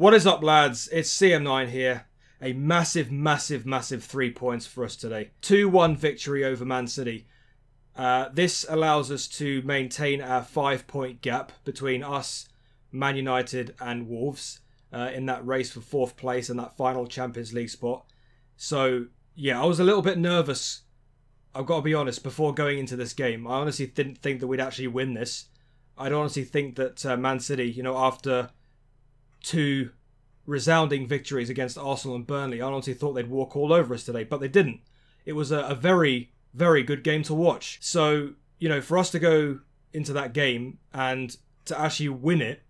What is up, lads? It's CM9 here. A massive, massive, massive 3 points for us today. 2-1 victory over Man City. This allows us to maintain our 5-point gap between us, Man United and Wolves in that race for 4th place and that final Champions League spot. So, yeah, I was a little bit nervous, I've got to be honest, before going into this game. I honestly didn't think that we'd actually win this. I'd honestly think that Man City, you know, after 2 resounding victories against Arsenal and Burnley, I honestly thought they'd walk all over us today, but they didn't. It was a very, very good game to watch. So, you know, for us to go into that game and to actually win it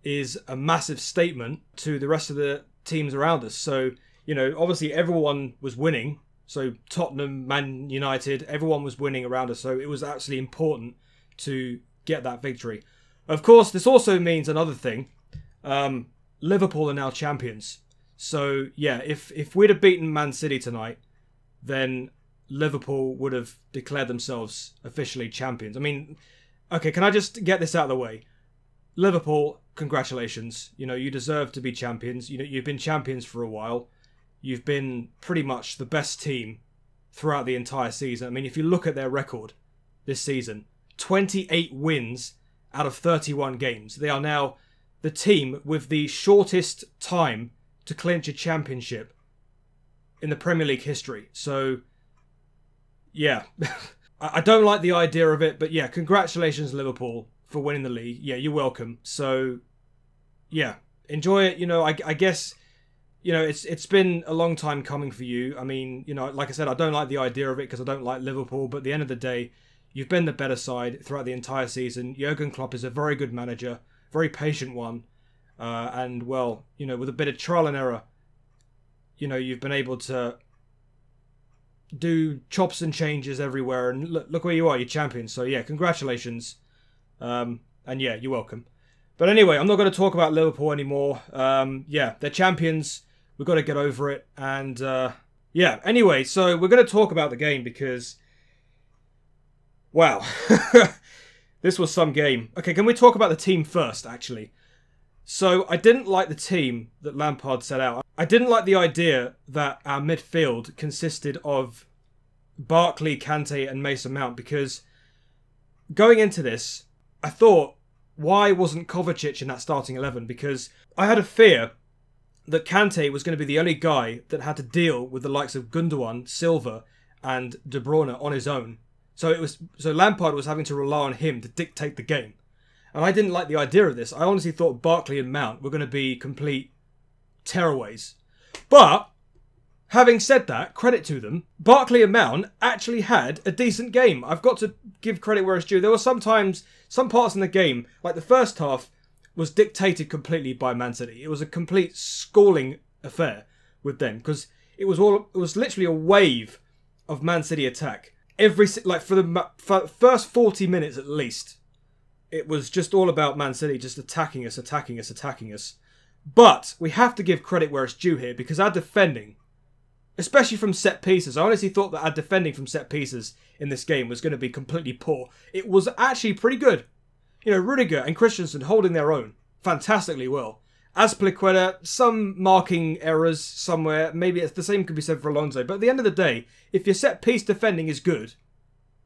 is a massive statement to the rest of the teams around us. So, you know, obviously everyone was winning. So Tottenham, Man United, everyone was winning around us. So it was absolutely important to get that victory. Of course, this also means another thing. Liverpool are now champions. So, yeah, if we'd have beaten Man City tonight, then Liverpool would have declared themselves officially champions. I mean, okay, can I just get this out of the way? Liverpool, congratulations. You know, you deserve to be champions. You know, you've been champions for a while. You've been pretty much the best team throughout the entire season. I mean, if you look at their record this season, 28 wins out of 31 games. They are now the team with the shortest time to clinch a championship in the Premier League history. So, yeah, I don't like the idea of it, but yeah, congratulations, Liverpool, for winning the league. Yeah, you're welcome. So, yeah, enjoy it. You know, I guess, you know, it's been a long time coming for you. I mean, you know, like I said, I don't like the idea of it because I don't like Liverpool, but at the end of the day, you've been the better side throughout the entire season. Jurgen Klopp is a very good manager, very patient one. And, well, you know, with a bit of trial and error, you know, you've been able to do chops and changes everywhere. And look where you are, you're champions. So, yeah, congratulations. And, yeah, you're welcome. But anyway, I'm not going to talk about Liverpool anymore. Yeah, they're champions. We've got to get over it. And, yeah, anyway, so we're going to talk about the game because, wow, this was some game. Okay, can we talk about the team first, actually? So, I didn't like the team that Lampard set out. I didn't like the idea that our midfield consisted of Barkley, Kante and Mason Mount because going into this, I thought, why wasn't Kovacic in that starting 11? Because I had a fear that Kante was going to be the only guy that had to deal with the likes of Gundogan, Silva and De Bruyne on his own. So Lampard was having to rely on him to dictate the game. And I didn't like the idea of this. I honestly thought Barkley and Mount were going to be complete tearaways. But, having said that, credit to them, Barkley and Mount actually had a decent game. I've got to give credit where it's due. There were some parts in the game, like the first half, was dictated completely by Man City. It was a complete schooling affair with them. Because it was literally a wave of Man City attack. For the first 40 minutes at least. It was just all about Man City just attacking us. But we have to give credit where it's due here because our defending, especially from set pieces, I honestly thought that our defending from set pieces in this game was going to be completely poor. It was actually pretty good. You know, Rudiger and Christensen holding their own fantastically well. Azpilicueta, some marking errors somewhere. Maybe it's the same could be said for Alonso. But at the end of the day, if your set piece defending is good,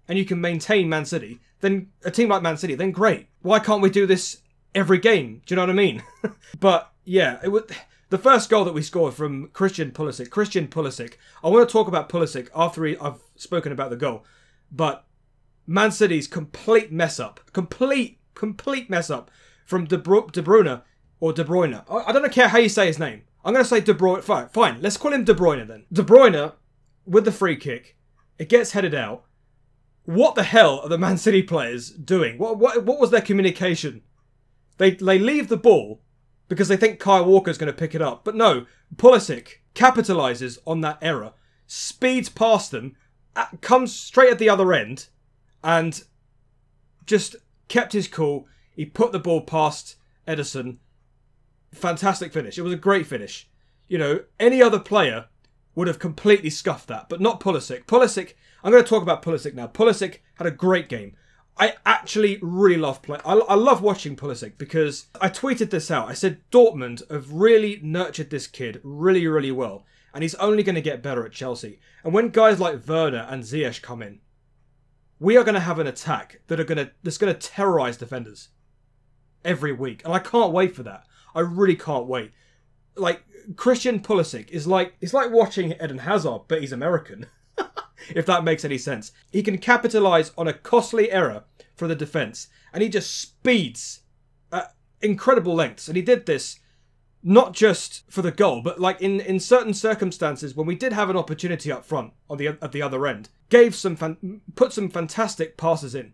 and you can maintain Man City, then a team like Man City, then great. Why can't we do this every game? Do you know what I mean? But yeah, the first goal that we scored from Christian Pulisic. I want to talk about Pulisic after I've spoken about the goal. But Man City's complete mess up from De Bruyne or De Bruyne. I don't care how you say his name. I'm going to say De Bruyne. Fine, let's call him De Bruyne then. De Bruyne with the free kick. It gets headed out. What the hell are the Man City players doing? What was their communication? They leave the ball because they think Kyle Walker's going to pick it up. But no, Pulisic capitalises on that error, speeds past them, comes straight at the other end, and just kept his cool. He put the ball past Ederson. Fantastic finish. It was a great finish. You know, any other player would have completely scuffed that, but not Pulisic. I'm going to talk about Pulisic now. Pulisic had a great game. I actually really love I love watching Pulisic because I tweeted this out. I said Dortmund have really nurtured this kid really, really well. And he's only going to get better at Chelsea. And when guys like Werner and Ziyech come in, we are going to have an attack that's going to terrorise defenders every week. And I can't wait for that. I really can't wait. Like, Christian Pulisic is it's like watching Eden Hazard, but he's American. If that makes any sense. He can capitalise on a costly error for the defence. And he just speeds at incredible lengths. And he did this not just for the goal, but like in certain circumstances when we did have an opportunity up front at the other end, put some fantastic passes in.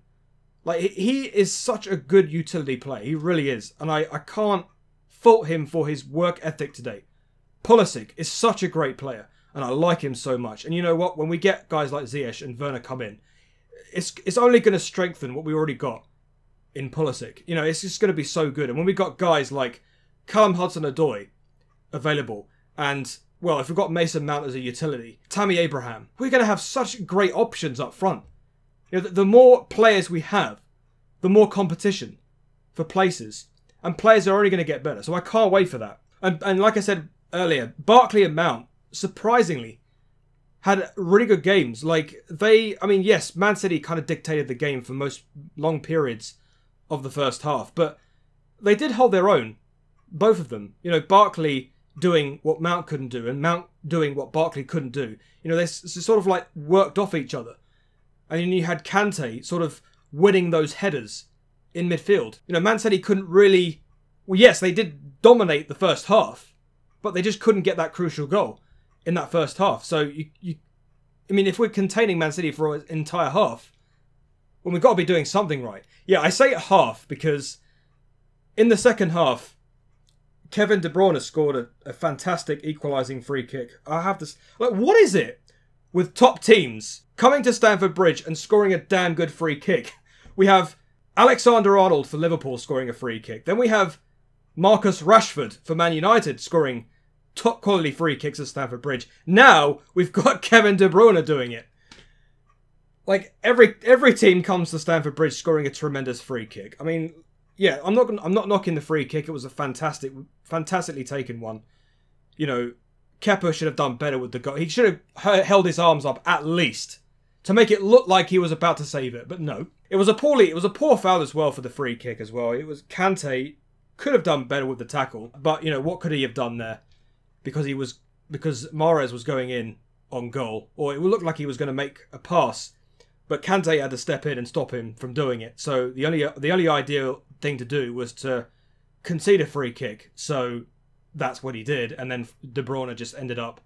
Like, he is such a good utility player. He really is. And I can't fault him for his work ethic today. Pulisic is such a great player. And I like him so much. And you know what? When we get guys like Ziyech and Werner come in, it's only going to strengthen what we already got in Pulisic. You know, it's just going to be so good. And when we got guys like Callum Hudson-Odoi available, and, well, if we've got Mason Mount as a utility, Tammy Abraham, we're going to have such great options up front. You know, the more players we have, the more competition for places. And players are only going to get better. So I can't wait for that. And like I said earlier, Barkley and Mount, surprisingly, had really good games. Like, yes, Man City kind of dictated the game for most long periods of the first half. But they did hold their own, both of them. You know, Barkley doing what Mount couldn't do and Mount doing what Barkley couldn't do. You know, they sort of like worked off each other. And then you had Kante sort of winning those headers in midfield. You know, Man City couldn't really... Well, yes, they did dominate the first half, but they just couldn't get that crucial goal in that first half. So, I mean, if we're containing Man City for an entire half, well, we've got to be doing something right. Yeah, I say half because in the second half, Kevin De Bruyne scored a fantastic equalising free kick. I have this... Like, what is it with top teams coming to Stamford Bridge and scoring a damn good free kick? We have Alexander-Arnold for Liverpool scoring a free kick. Then we have Marcus Rashford for Man United scoring top quality free kicks at Stamford Bridge. Now we've got Kevin De Bruyne doing it. Like, every team comes to Stamford Bridge scoring a tremendous free kick. I mean, yeah, I'm not knocking the free kick. It was a fantastically taken one. You know, Kepa should have done better with the goal. He should have held his arms up at least to make it look like he was about to save it, but no. It was a poor foul as well for the free kick as well. It was Kante could have done better with the tackle, but you know, what could he have done there? Because Mahrez was going in on goal, or it looked like he was going to make a pass, but Kante had to step in and stop him from doing it. So the only ideal thing to do was to concede a free kick. So that's what he did, and then De Bruyne just ended up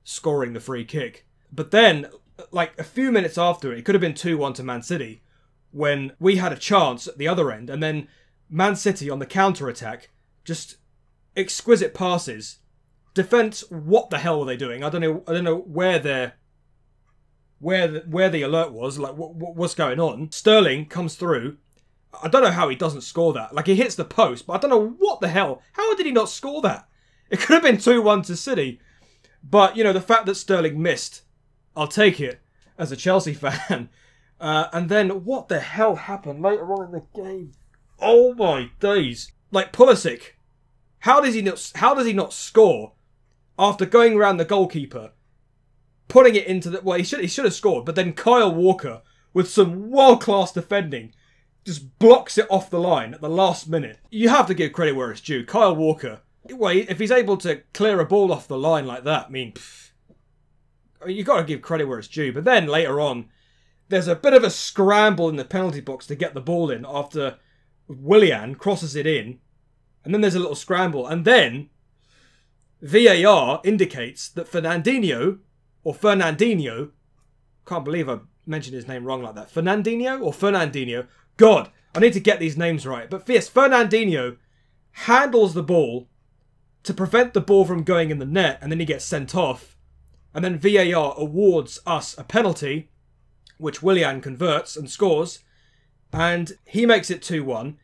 scoring the free kick. But then, like a few minutes after it could have been 2-1 to Man City, when we had a chance at the other end, and then Man City on the counter-attack, just exquisite passes. Defence, what the hell were they doing? I don't know where the alert was. Like, what's going on? Sterling comes through. I don't know how he doesn't score that. Like, he hits the post, but I don't know what the hell. How did he not score that? It could have been 2-1 to City. But, you know, the fact that Sterling missed, I'll take it as a Chelsea fan. And then, what the hell happened later on in the game? Oh my days! Like, Pulisic, how does he not score after going around the goalkeeper, putting it into the... Well, he should have scored, but then Kyle Walker, with some world-class defending, just blocks it off the line at the last minute. You have to give credit where it's due. Kyle Walker, well, if he's able to clear a ball off the line like that, I mean, you've got to give credit where it's due. But then later on, there's a bit of a scramble in the penalty box to get the ball in after Willian crosses it in, and then there's a little scramble, and then VAR indicates that Fernandinho, can't believe I mentioned his name wrong like that, Fernandinho, God, I need to get these names right, but yes, Fernandinho handles the ball to prevent the ball from going in the net, and then he gets sent off, and then VAR awards us a penalty, which Willian converts and scores, and he makes it 2-1.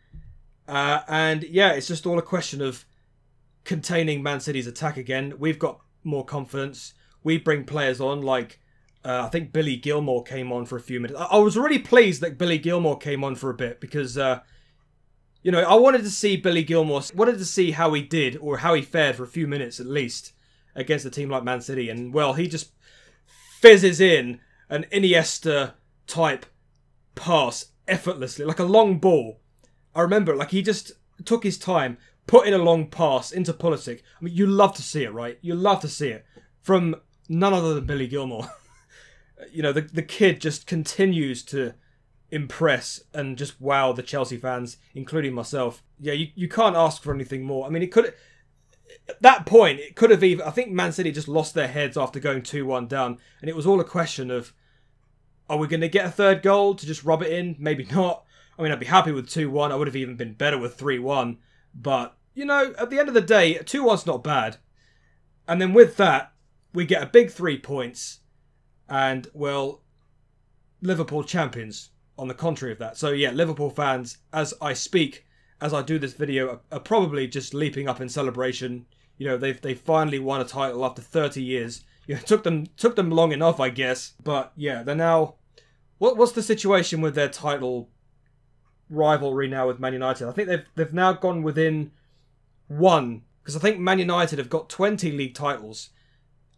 And yeah, it's just all a question of containing Man City's attack again. We've got more confidence. We bring players on like I think Billy Gilmore came on for a few minutes. I was really pleased that Billy Gilmore came on for a bit because, you know, I wanted to see Billy Gilmore, wanted to see how he did or how he fared for a few minutes at least against a team like Man City. And, well, he just fizzes in an Iniesta-type pass effortlessly, like a long ball. I remember, like, he just took his time, put in a long pass into Pulisic. I mean, you love to see it, right? You love to see it from none other than Billy Gilmore. You know, the kid just continues to impress and just wow the Chelsea fans, including myself. Yeah, you can't ask for anything more. I mean, it could... At that point, it could have even... I think Man City just lost their heads after going 2-1 down. And it was all a question of, are we going to get a third goal to just rub it in? Maybe not. I mean, I'd be happy with 2-1. I would have even been better with 3-1. But, you know, at the end of the day, 2-1's not bad. And then with that, we get a big 3 points. And, well, Liverpool champions on the contrary of that. So, yeah, Liverpool fans, as I speak, as I do this video, are probably just leaping up in celebration. You know, they finally won a title after 30 years. You know, it took them long enough, I guess. But, yeah, they're now... What's the situation with their title rivalry now with Man United? I think they've now gone within 1. Because I think Man United have got 20 league titles.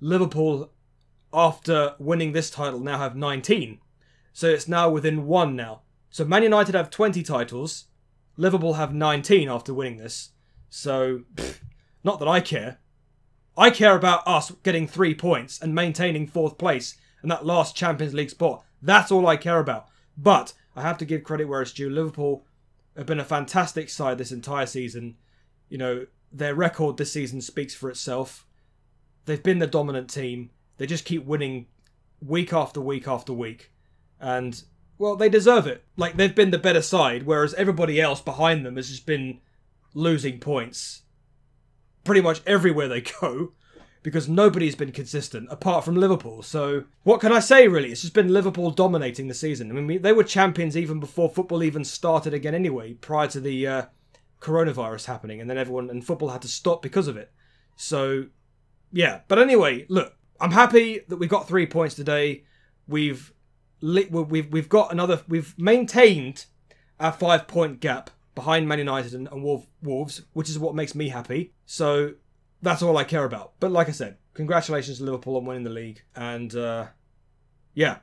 Liverpool, after winning this title, now have 19. So it's now within 1 now. So Man United have 20 titles. Liverpool have 19 after winning this. So, not that I care. I care about us getting 3 points and maintaining 4th place and that last Champions League spot. That's all I care about. But I have to give credit where it's due. Liverpool have been a fantastic side this entire season. You know, their record this season speaks for itself. They've been the dominant team. They just keep winning week after week after week. And, well, they deserve it. Like, they've been the better side, whereas everybody else behind them has just been losing points pretty much everywhere they go, because nobody's been consistent apart from Liverpool. So what can I say, really? It's just been Liverpool dominating the season. I mean, they were champions even before football even started again anyway, prior to the coronavirus happening, and then football had to stop because of it. So, yeah. But anyway, look, I'm happy that we got 3 points today. We've maintained our 5-point gap behind Man United and Wolves, which is what makes me happy. So that's all I care about. But like I said, congratulations to Liverpool on winning the league. And yeah.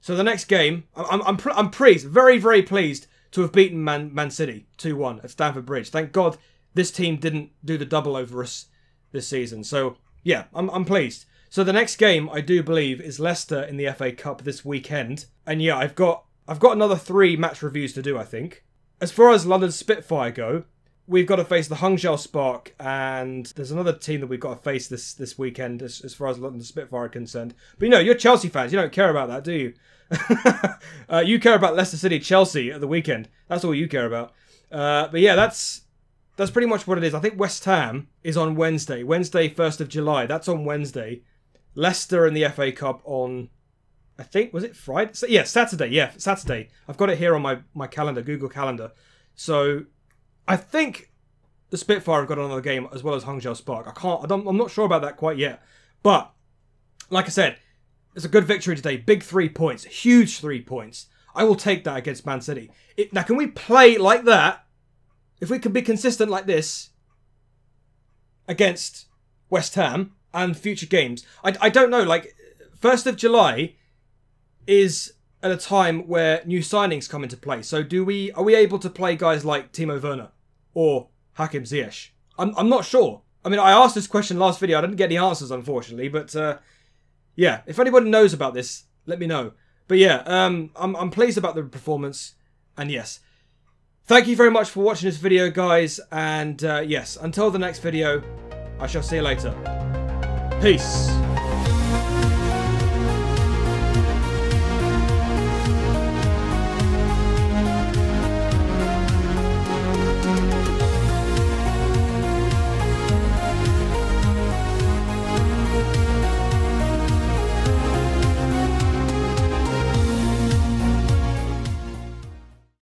So the next game, I'm pleased, very, very pleased to have beaten Man City 2-1 at Stamford Bridge. Thank God this team didn't do the double over us this season. So yeah, I'm pleased. So the next game, I do believe, is Leicester in the FA Cup this weekend. And yeah, I've got another 3 match reviews to do, I think. As far as London Spitfire go, we've got to face the Hangzhou Spark, and there's another team that we've got to face this weekend as far as London Spitfire are concerned. But you know, you're Chelsea fans, you don't care about that, do you? You care about Leicester City Chelsea at the weekend. That's all you care about. But yeah, that's pretty much what it is. I think West Ham is on Wednesday. Wednesday, 1st of July. That's on Wednesday. Leicester in the FA Cup on, I think, was it Friday? Yeah, Saturday. Yeah, Saturday. I've got it here on my calendar, Google Calendar. So I think the Spitfire have got another game as well as Hangzhou Spark. I'm not sure about that quite yet. But like I said, it's a good victory today. Big 3 points, huge 3 points. I will take that against Man City. Now, can we play like that? If we can be consistent like this against West Ham and future games, I don't know. Like, 1st of July is at a time where new signings come into play. So are we able to play guys like Timo Werner or Hakim Ziyech? I'm not sure. I mean, I asked this question last video. I didn't get any answers, unfortunately. But yeah, if anybody knows about this, let me know. But yeah, I'm pleased about the performance. And yes, thank you very much for watching this video, guys. And yes, until the next video, I shall see you later. Peace.